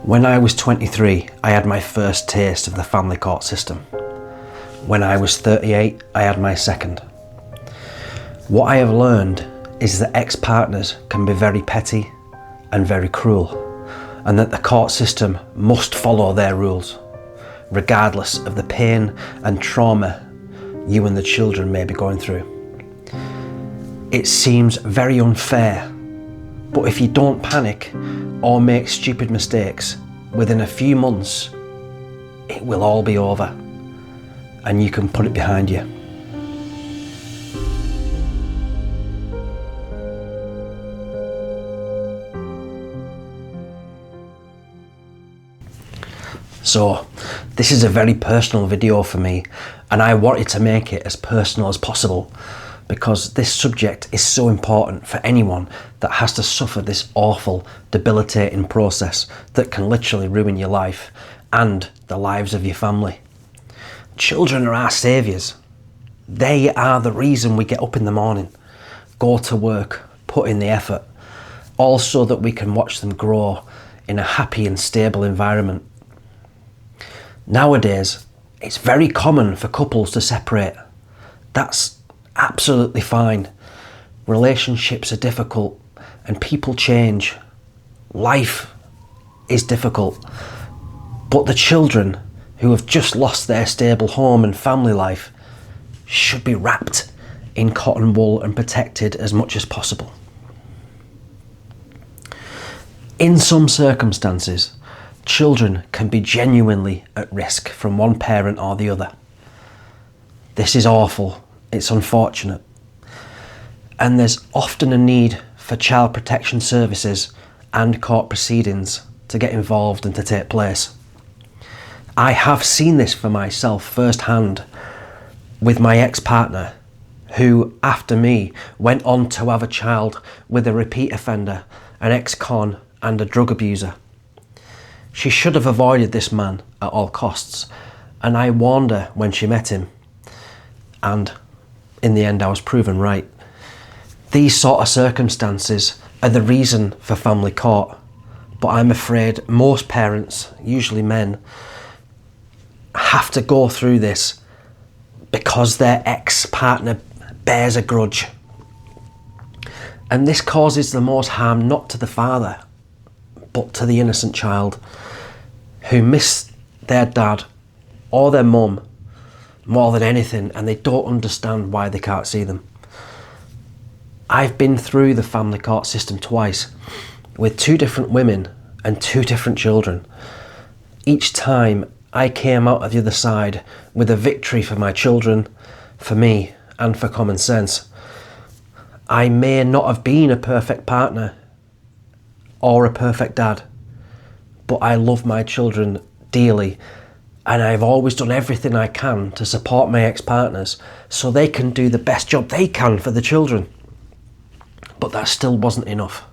When I was 23, I had my first taste of the family court system. When I was 38, I had my second. What I have learned is that ex-partners can be very petty and very cruel, and that the court system must follow their rules, regardless of the pain and trauma you and the children may be going through. It seems very unfair, but if you don't panic or make stupid mistakes, within a few months, it will all be over and you can put it behind you. So, this is a very personal video for me, and I wanted to make it as personal as possible because this subject is so important for anyone that has to suffer this awful, debilitating process that can literally ruin your life and the lives of your family. Children are our saviours. They are the reason we get up in the morning, go to work, put in the effort, all so that we can watch them grow in a happy and stable environment. Nowadays, it's very common for couples to separate. That's absolutely fine. Relationships are difficult and people change. Life is difficult. But the children who have just lost their stable home and family life should be wrapped in cotton wool and protected as much as possible. In some circumstances, children can be genuinely at risk from one parent or the other. This is awful, it's unfortunate, and there's often a need for child protection services and court proceedings to get involved and to take place. I have seen this for myself firsthand with my ex-partner, who after me went on to have a child with a repeat offender, an ex-con and a drug abuser. She should have avoided this man at all costs, and I warned her when she met him, and in the end I was proven right. These sort of circumstances are the reason for family court, but I'm afraid most parents, usually men, have to go through this because their ex-partner bears a grudge. And this causes the most harm not to the father, but to the innocent child who miss their dad or their mum more than anything, and they don't understand why they can't see them. I've been through the family court system twice with two different women and two different children. Each time I came out of the other side with a victory for my children, for me, and for common sense. I may not have been a perfect partner or a perfect dad, but I love my children dearly, and I've always done everything I can to support my ex-partners so they can do the best job they can for the children. But that still wasn't enough.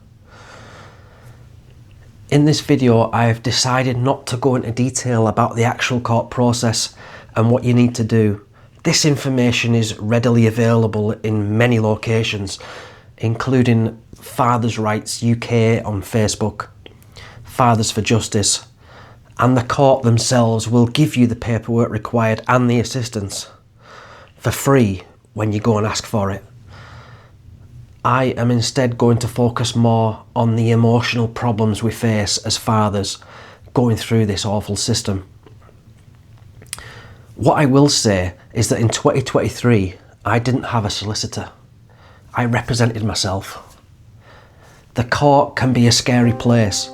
In this video, I have decided not to go into detail about the actual court process and what you need to do. This information is readily available in many locations, including Fathers' Rights UK on Facebook, Fathers for Justice, and the court themselves will give you the paperwork required and the assistance for free when you go and ask for it. I am instead going to focus more on the emotional problems we face as fathers going through this awful system. What I will say is that in 2023, I didn't have a solicitor. I represented myself. The court can be a scary place,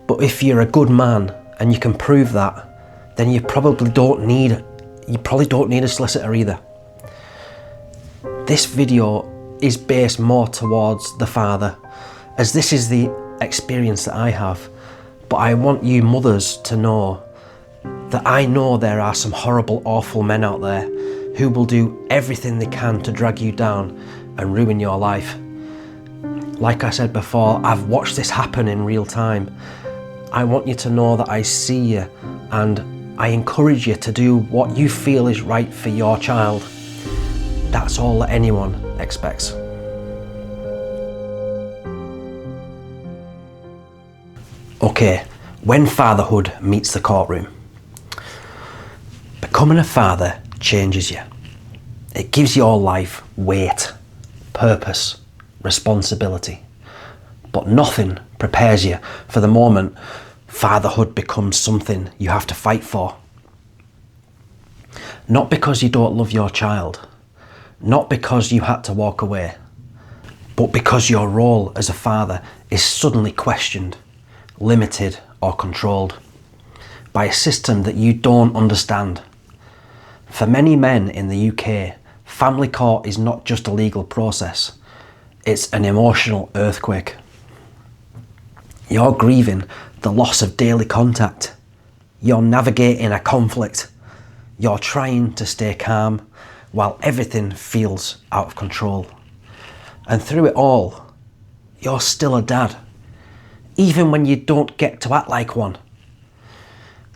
but if you're a good man and you can prove that, then you probably don't need a solicitor either. This video is based more towards the father, as this is the experience that I have, but I want you mothers to know that I know there are some horrible, awful men out there who will do everything they can to drag you down and ruin your life. Like I said before, I've watched this happen in real time. I want you to know that I see you and I encourage you to do what you feel is right for your child. That's all that anyone expects. Okay, When fatherhood meets the courtroom. Becoming a father changes you. It gives your life weight, purpose, responsibility. But nothing prepares you for the moment fatherhood becomes something you have to fight for. Not because you don't love your child, not because you had to walk away, but because your role as a father is suddenly questioned, limited or controlled by a system that you don't understand. For many men in the UK, family court is not just a legal process, it's an emotional earthquake. You're grieving the loss of daily contact. You're navigating a conflict. You're trying to stay calm while everything feels out of control. And through it all, you're still a dad, even when you don't get to act like one.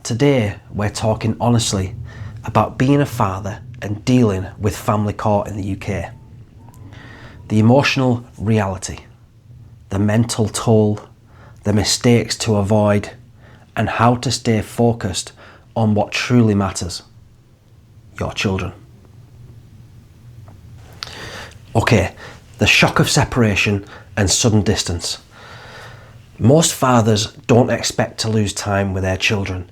Today, we're talking honestly about being a father and dealing with family court in the UK. The emotional reality, the mental toll, the mistakes to avoid, and how to stay focused on what truly matters, your children. Okay, the shock of separation and sudden distance. Most fathers don't expect to lose time with their children.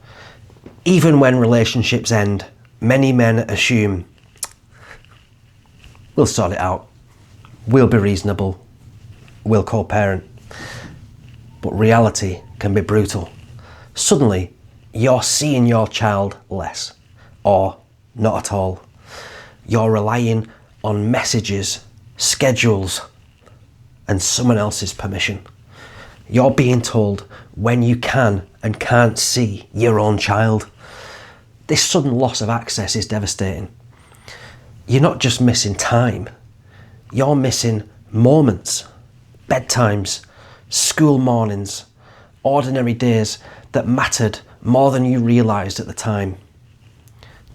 Even when relationships end, many men assume, we'll sort it out, we'll be reasonable, we'll co-parent. But reality can be brutal. Suddenly, you're seeing your child less, or not at all. You're relying on messages, schedules, and someone else's permission. You're being told when you can and can't see your own child. This sudden loss of access is devastating. You're not just missing time, you're missing moments, bedtimes, school mornings, ordinary days that mattered more than you realised at the time.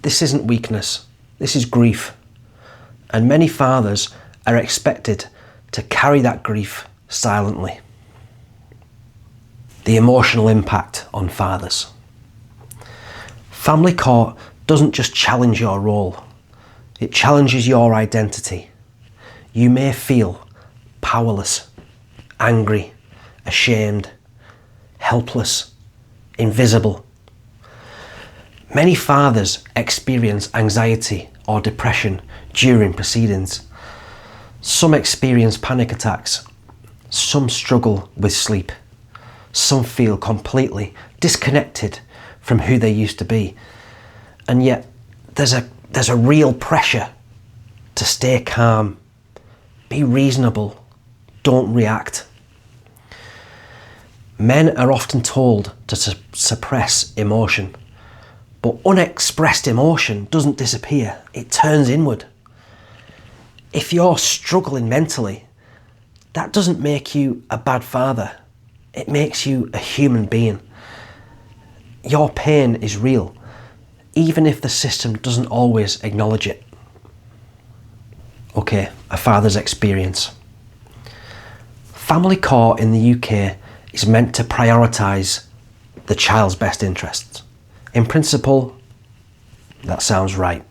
This isn't weakness, this is grief. And many fathers are expected to carry that grief silently. The emotional impact on fathers. Family court doesn't just challenge your role, it challenges your identity. You may feel powerless, angry, ashamed, helpless, invisible. Many fathers experience anxiety or depression during proceedings. Some experience panic attacks. Some struggle with sleep. Some feel completely disconnected from who they used to be. And yet there's a real pressure to stay calm, be reasonable, don't react. Men are often told to suppress emotion, but unexpressed emotion doesn't disappear, it turns inward. If you're struggling mentally, that doesn't make you a bad father, it makes you a human being. Your pain is real, even if the system doesn't always acknowledge it. Okay, a father's experience. Family court in the UK is meant to prioritise the child's best interests. In principle, that sounds right.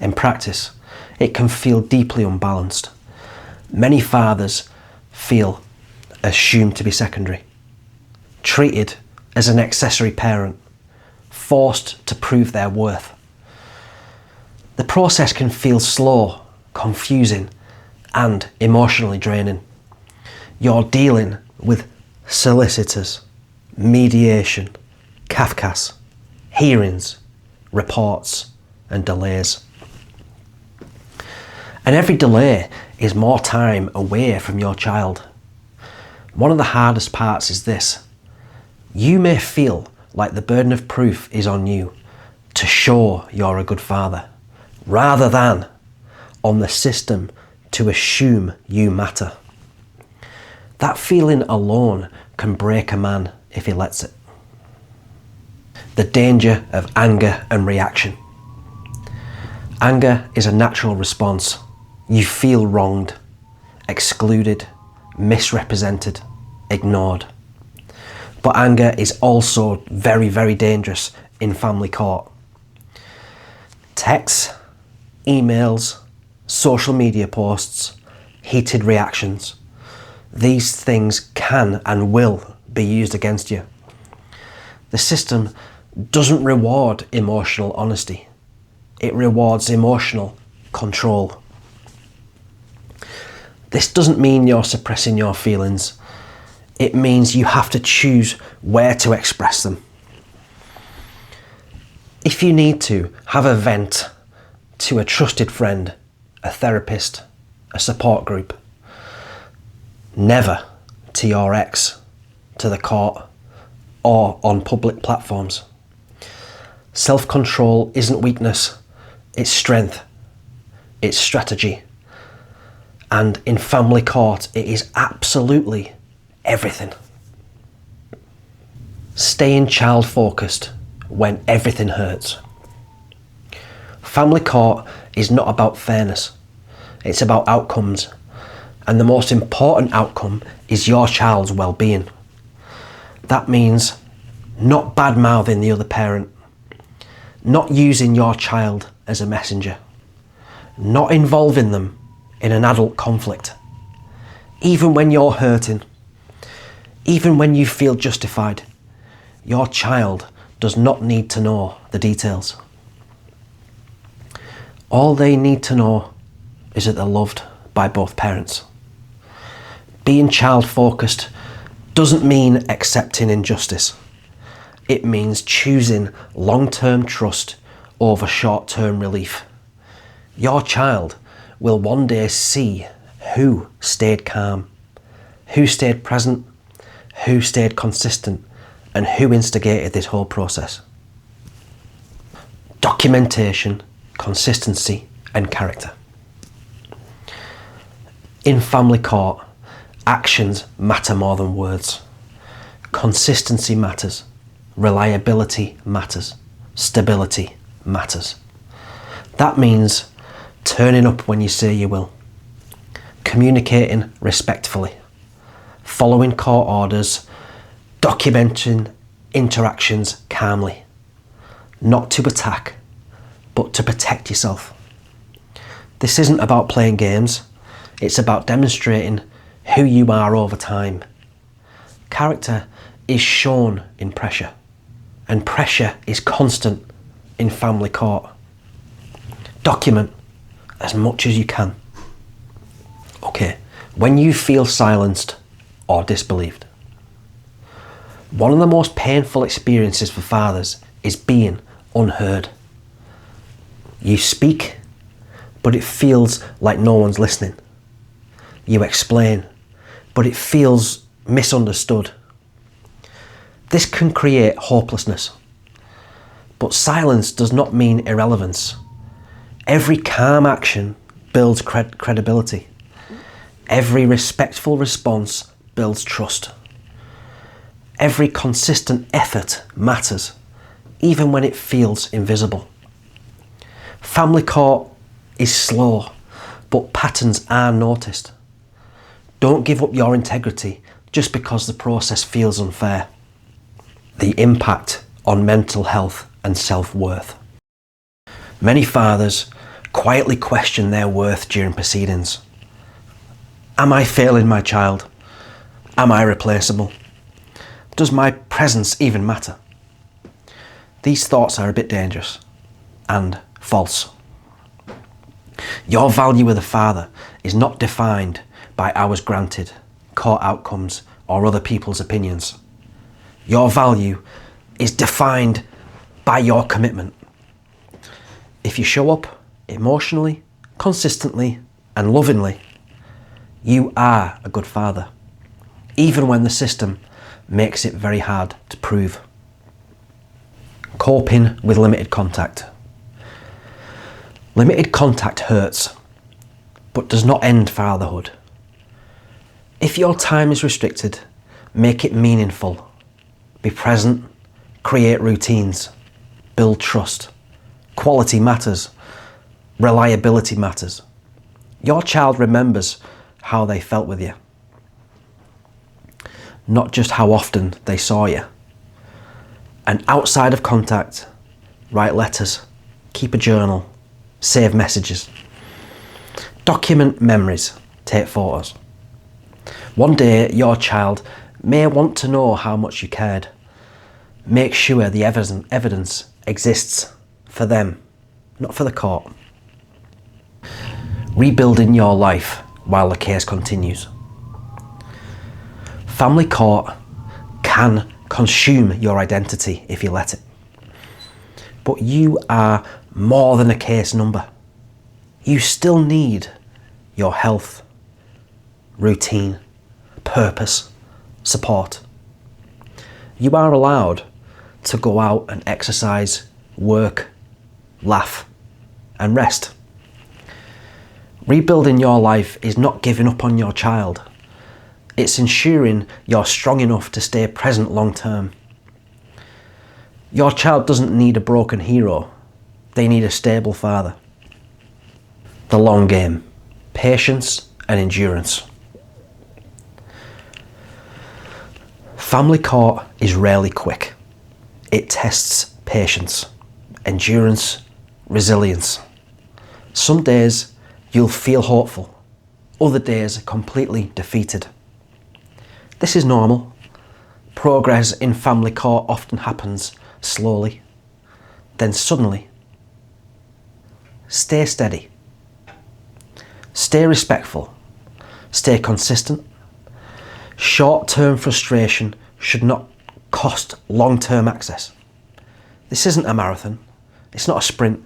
In practice, it can feel deeply unbalanced. Many fathers feel assumed to be secondary, treated as an accessory parent, forced to prove their worth. The process can feel slow, confusing, and emotionally draining. You're dealing with solicitors, mediation, CAFCAS, hearings, reports, and delays. And every delay is more time away from your child. One of the hardest parts is this. You may feel like the burden of proof is on you to show you're a good father, rather than on the system to assume you matter. That feeling alone can break a man if he lets it. The danger of anger and reaction. Anger is a natural response. You feel wronged, excluded, misrepresented, ignored. But anger is also very, very dangerous in family court. Texts, emails, social media posts, heated reactions. These things can and will be used against you. The system doesn't reward emotional honesty. It rewards emotional control. This doesn't mean you're suppressing your feelings. It means you have to choose where to express them. If you need to, have a vent to a trusted friend, a therapist, a support group. Never to your ex, to the court, or on public platforms. Self-control isn't weakness, it's strength, it's strategy. And in family court, it is absolutely everything. Staying child-focused when everything hurts. Family court is not about fairness, it's about outcomes. And the most important outcome is your child's well-being. That means not bad-mouthing the other parent, not using your child as a messenger, not involving them in an adult conflict, even when you're hurting, even when you feel justified. Your child does not need to know the details. All they need to know is that they're loved by both parents. Being child-focused doesn't mean accepting injustice. It means choosing long-term trust over short-term relief. Your child will one day see who stayed calm, who stayed present, who stayed consistent, and who instigated this whole process. Documentation, consistency, and character. In family court, actions matter more than words. Consistency matters. Reliability matters. Stability matters. That means turning up when you say you will. Communicating respectfully. Following court orders. Documenting interactions calmly. Not to attack, but to protect yourself. This isn't about playing games. It's about demonstrating who you are over time. Character is shown in pressure, and pressure is constant in family court. Document as much as you can. Okay, when you feel silenced or disbelieved. One of the most painful experiences for fathers is being unheard. You speak, but it feels like no one's listening. You explain, but it feels misunderstood. This can create hopelessness. But silence does not mean irrelevance. Every calm action builds credibility. Every respectful response builds trust. Every consistent effort matters, even when it feels invisible. Family court is slow, but patterns are noticed. Don't give up your integrity just because the process feels unfair. The impact on mental health and self-worth. Many fathers quietly question their worth during proceedings. Am I failing my child? Am I replaceable? Does my presence even matter? These thoughts are a bit dangerous and false. Your value as a father is not defined by hours granted, court outcomes, or other people's opinions. Your value is defined by your commitment. If you show up emotionally, consistently, and lovingly, you are a good father, even when the system makes it very hard to prove. Coping with limited contact. Limited contact hurts, but does not end fatherhood. If your time is restricted, make it meaningful. Be present, create routines, build trust. Quality matters, reliability matters. Your child remembers how they felt with you. not just how often they saw you. And outside of contact, write letters, keep a journal, save messages. Document memories, take photos. One day your child may want to know how much you cared. Make sure the evidence exists for them, not for the court. Rebuilding your life while the case continues. Family court can consume your identity if you let it. But you are more than a case number. You still need your health, routine, purpose, support. You are allowed to go out and exercise, work, laugh, and rest. Rebuilding your life is not giving up on your child. It's ensuring you're strong enough to stay present long term. Your child doesn't need a broken hero. They need a stable father. The long game, patience and endurance. Family court is rarely quick. It tests patience, endurance, resilience. Some days you'll feel hopeful, other days completely defeated. This is normal. Progress in family court often happens slowly, then suddenly. Stay steady. Stay respectful. Stay consistent. Short-term frustration should not cost long-term access. This isn't a marathon. It's not a sprint.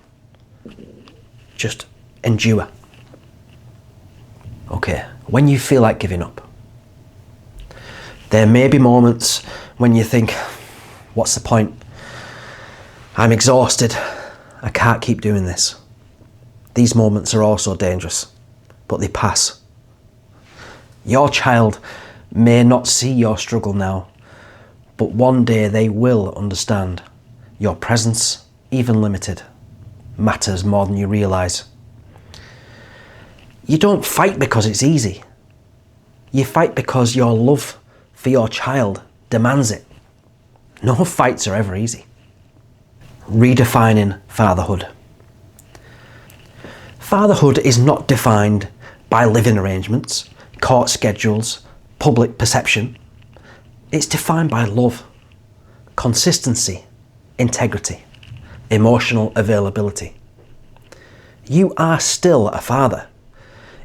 Just endure. Okay, when you feel like giving up, there may be moments when you think, what's the point? I'm exhausted. I can't keep doing this. These moments are also dangerous, but they pass. Your child may not see your struggle now, but one day they will understand. Your presence, even limited, matters more than you realise. You don't fight because it's easy. You fight because your love for your child demands it. No fights are ever easy. Redefining fatherhood. Fatherhood is not defined by living arrangements, court schedules, public perception. It's defined by love, consistency, integrity, emotional availability. You are still a father,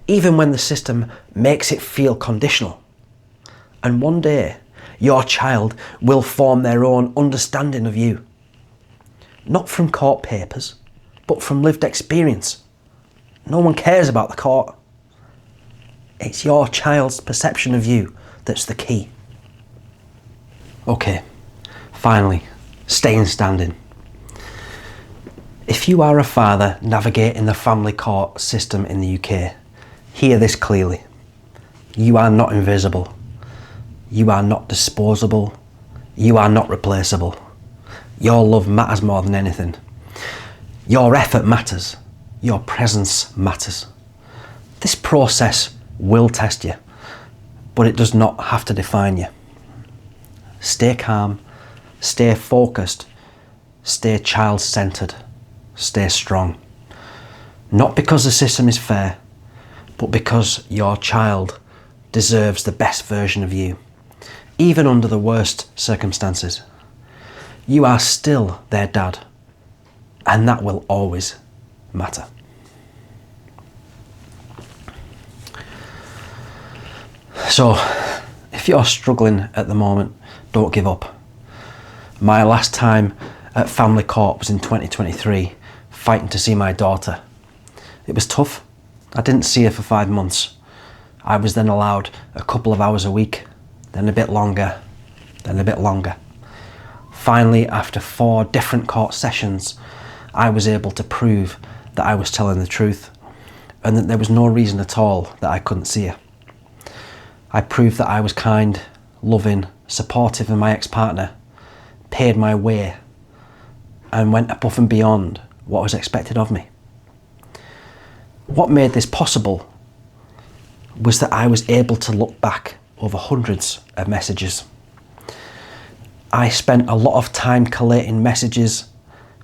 even when the system makes it feel conditional. And one day, your child will form their own understanding of you. Not from court papers, but from lived experience. No one cares about the court. It's your child's perception of you that's the key. Okay, finally, staying standing. If you are a father navigating the family court system in the UK, hear this clearly. You are not invisible. You are not disposable. You are not replaceable. Your love matters more than anything. Your effort matters. Your presence matters. This process will test you, but it does not have to define you. Stay calm, stay focused, stay child-centered, stay strong. Not because the system is fair, but because your child deserves the best version of you, even under the worst circumstances. You are still their dad, and that will always matter. So, if you're struggling at the moment, don't give up. My last time at family court was in 2023, fighting to see my daughter. It was tough. I didn't see her for 5 months. I was then allowed a couple of hours a week, then a bit longer, then a bit longer. Finally, after 4 different court sessions, I was able to prove that I was telling the truth and that there was no reason at all that I couldn't see her. I proved that I was kind, loving, supportive of my ex-partner, paid my way, and went above and beyond what was expected of me. What made this possible was that I was able to look back over hundreds of messages. I spent a lot of time collating messages,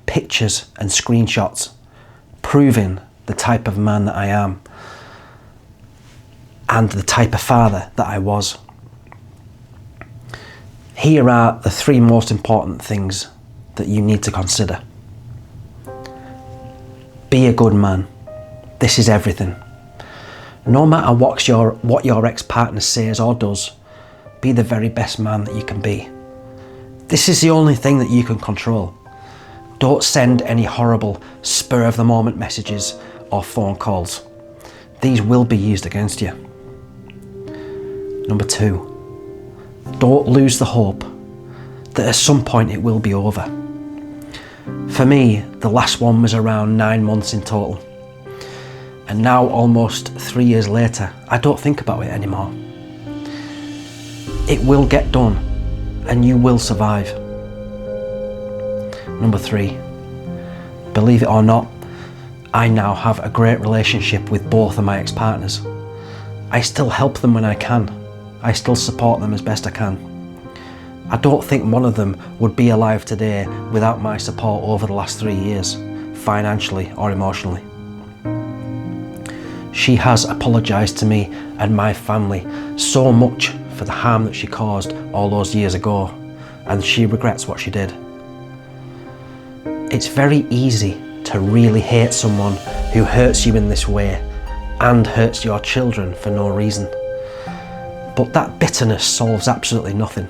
pictures and screenshots, proving the type of man that I am and the type of father that I was. Here are the 3 most important things that you need to consider. Be a good man. This is everything. No matter what your ex-partner says or does, be the very best man that you can be. This is the only thing that you can control. Don't send any horrible spur-of-the-moment messages or phone calls. These will be used against you. Number 2, don't lose the hope that at some point it will be over. For me, the last one was around 9 months in total. And now, almost 3 years later, I don't think about it anymore. It will get done, and you will survive. Number 3, believe it or not, I now have a great relationship with both of my ex-partners. I still help them when I can. I still support them as best I can. I don't think one of them would be alive today without my support over the last 3 years, financially or emotionally. She has apologised to me and my family so much for the harm that she caused all those years ago, and she regrets what she did. It's very easy to really hate someone who hurts you in this way and hurts your children for no reason. But that bitterness solves absolutely nothing.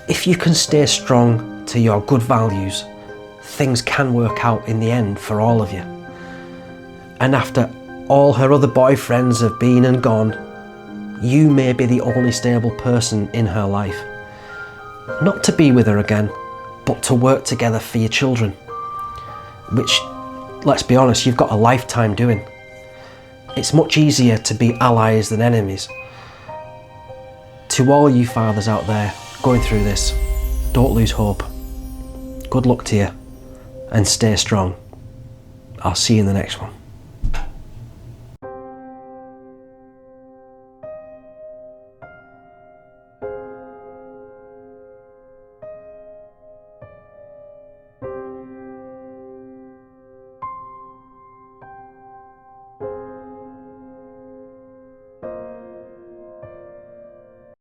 If you can stay strong to your good values, things can work out in the end for all of you. And after all her other boyfriends have been and gone, you may be the only stable person in her life. Not to be with her again, but to work together for your children, which, let's be honest, you've got a lifetime doing. It's much easier to be allies than enemies. To all you fathers out there going through this, don't lose hope. Good luck to you, and stay strong. I'll see you in the next one.